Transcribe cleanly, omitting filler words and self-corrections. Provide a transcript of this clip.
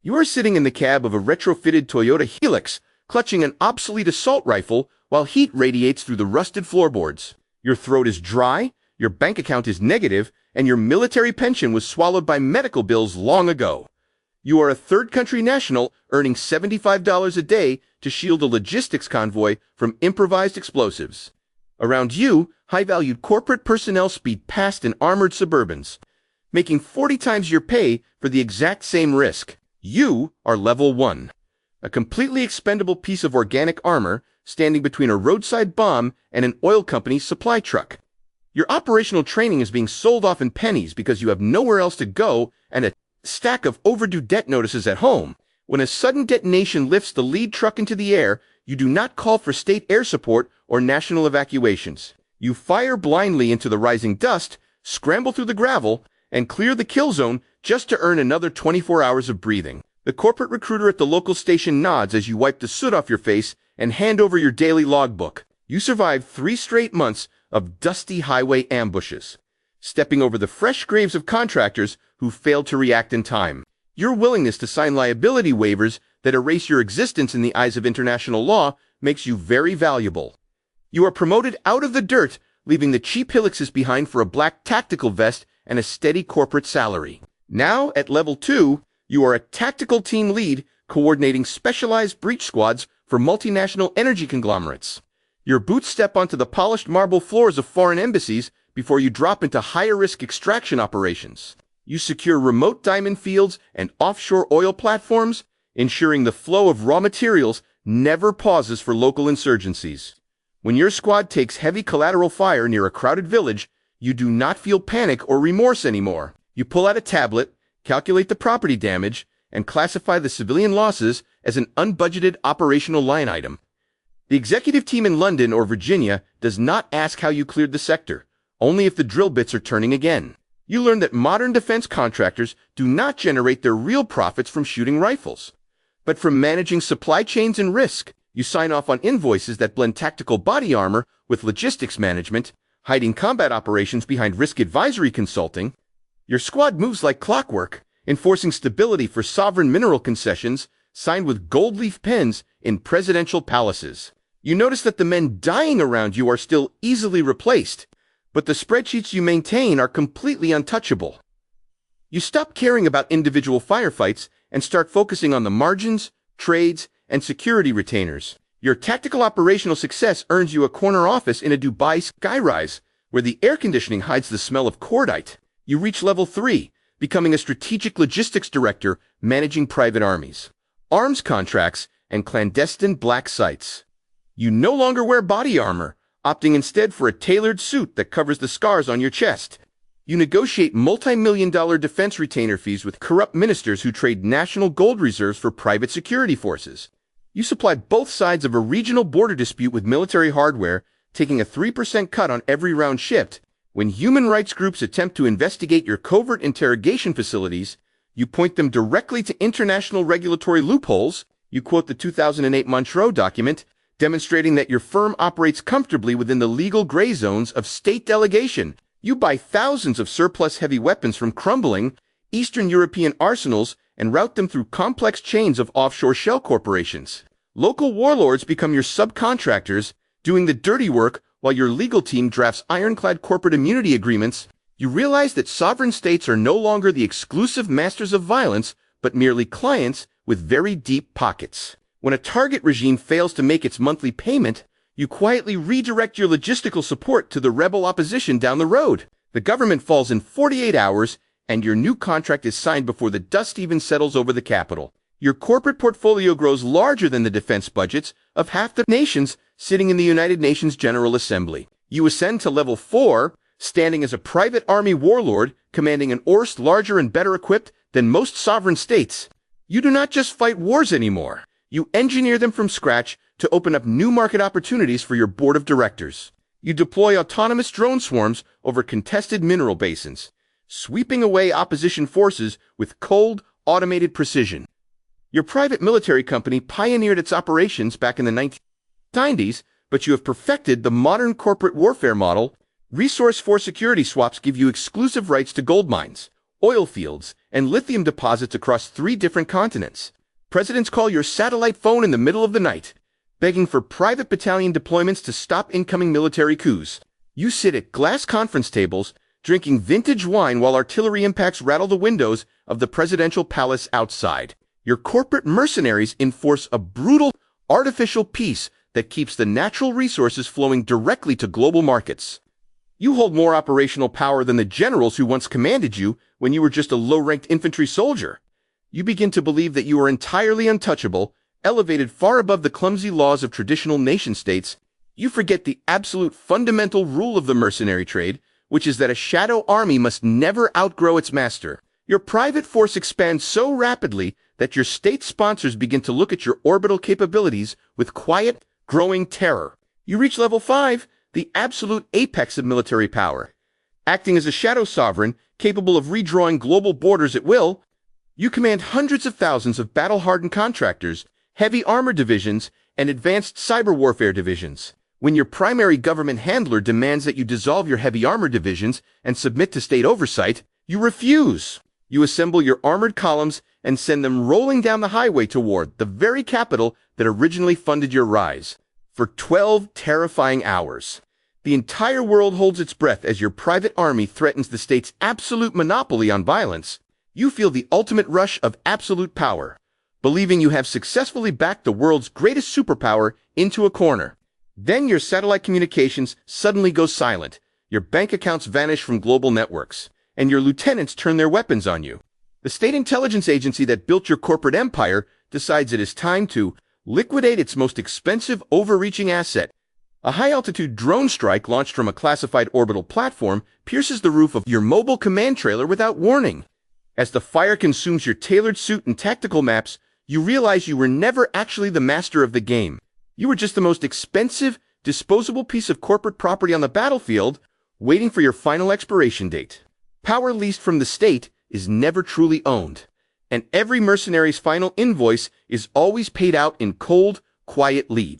You are sitting in the cab of a retrofitted Toyota Helix, clutching an obsolete assault rifle while heat radiates through the rusted floorboards. Your throat is dry, your bank account is negative, and your military pension was swallowed by medical bills long ago. You are a third-country national earning $75 a day to shield a logistics convoy from improvised explosives. Around you, high-valued corporate personnel speed past in armored Suburbans, making 40 times your pay for the exact same risk. You are Level 1, a completely expendable piece of organic armor standing between a roadside bomb and an oil company's supply truck. Your operational training is being sold off in pennies because you have nowhere else to go and a stack of overdue debt notices at home. When a sudden detonation lifts the lead truck into the air, you do not call for state air support or national evacuations. You fire blindly into the rising dust, scramble through the gravel, and clear the kill zone just to earn another 24 hours of breathing. The corporate recruiter at the local station nods as you wipe the soot off your face and hand over your daily logbook. You survived 3 straight months of dusty highway ambushes, stepping over the fresh graves of contractors who failed to react in time. Your willingness to sign liability waivers that erase your existence in the eyes of international law makes you very valuable. You are promoted out of the dirt, leaving the cheap Helixes behind for a black tactical vest and a steady corporate salary. Now, at Level 2, you are a tactical team lead coordinating specialized breach squads for multinational energy conglomerates. Your boots step onto the polished marble floors of foreign embassies before you drop into higher-risk extraction operations. You secure remote diamond fields and offshore oil platforms, ensuring the flow of raw materials never pauses for local insurgencies. When your squad takes heavy collateral fire near a crowded village, you do not feel panic or remorse anymore. You pull out a tablet, calculate the property damage, and classify the civilian losses as an unbudgeted operational line item. The executive team in London or Virginia does not ask how you cleared the sector, only if the drill bits are turning again. You learn that modern defense contractors do not generate their real profits from shooting rifles, but from managing supply chains and risk. You sign off on invoices that blend tactical body armor with logistics management, hiding combat operations behind risk advisory consulting. Your squad moves like clockwork, enforcing stability for sovereign mineral concessions signed with gold leaf pens in presidential palaces. You notice that the men dying around you are still easily replaced, but the spreadsheets you maintain are completely untouchable. You stop caring about individual firefights and start focusing on the margins, trades, and security retainers. Your tactical operational success earns you a corner office in a Dubai skyrise, where the air conditioning hides the smell of cordite. You reach Level 3, becoming a strategic logistics director managing private armies, arms contracts, and clandestine black sites. You no longer wear body armor, opting instead for a tailored suit that covers the scars on your chest. You negotiate multi-million-dollar defense retainer fees with corrupt ministers who trade national gold reserves for private security forces. You supply both sides of a regional border dispute with military hardware, taking a 3% cut on every round shipped. When human rights groups attempt to investigate your covert interrogation facilities, you point them directly to international regulatory loopholes. You quote the 2008 Montreux document, demonstrating that your firm operates comfortably within the legal gray zones of state delegation. You buy thousands of surplus heavy weapons from crumbling Eastern European arsenals and route them through complex chains of offshore shell corporations. Local warlords become your subcontractors, doing the dirty work while your legal team drafts ironclad corporate immunity agreements. You realize that sovereign states are no longer the exclusive masters of violence, but merely clients with very deep pockets. When a target regime fails to make its monthly payment, you quietly redirect your logistical support to the rebel opposition down the road. The government falls in 48 hours, and your new contract is signed before the dust even settles over the capital. Your corporate portfolio grows larger than the defense budgets of half the nations sitting in the United Nations General Assembly. You ascend to Level 4, standing as a private army warlord commanding an force larger and better equipped than most sovereign states. You do not just fight wars anymore. You engineer them from scratch to open up new market opportunities for your board of directors. You deploy autonomous drone swarms over contested mineral basins, sweeping away opposition forces with cold, automated precision. Your private military company pioneered its operations back in the 1990s, but you have perfected the modern corporate warfare model. Resource for security swaps give you exclusive rights to gold mines, oil fields, and lithium deposits across 3 different continents. Presidents call your satellite phone in the middle of the night, begging for private battalion deployments to stop incoming military coups. You sit at glass conference tables, drinking vintage wine while artillery impacts rattle the windows of the presidential palace outside. Your corporate mercenaries enforce a brutal, artificial peace that keeps the natural resources flowing directly to global markets. You hold more operational power than the generals who once commanded you when you were just a low-ranked infantry soldier. You begin to believe that you are entirely untouchable, elevated far above the clumsy laws of traditional nation-states. You forget the absolute fundamental rule of the mercenary trade, which is that a shadow army must never outgrow its master. Your private force expands so rapidly that your state sponsors begin to look at your orbital capabilities with quiet, growing terror. You reach level 5, the absolute apex of military power. Acting as a shadow sovereign, capable of redrawing global borders at will, you command hundreds of thousands of battle-hardened contractors, heavy armor divisions, and advanced cyber warfare divisions. When your primary government handler demands that you dissolve your heavy armor divisions and submit to state oversight, you refuse. You assemble your armored columns and send them rolling down the highway toward the very capital that originally funded your rise. For 12 terrifying hours, the entire world holds its breath as your private army threatens the state's absolute monopoly on violence. You feel the ultimate rush of absolute power, believing you have successfully backed the world's greatest superpower into a corner. Then your satellite communications suddenly go silent, your bank accounts vanish from global networks, and your lieutenants turn their weapons on you. The state intelligence agency that built your corporate empire decides it is time to liquidate its most expensive, overreaching asset. A high-altitude drone strike launched from a classified orbital platform pierces the roof of your mobile command trailer without warning. As the fire consumes your tailored suit and tactical maps, you realize you were never actually the master of the game. You were just the most expensive, disposable piece of corporate property on the battlefield, waiting for your final expiration date. Power leased from the state is never truly owned, and every mercenary's final invoice is always paid out in cold, quiet lead.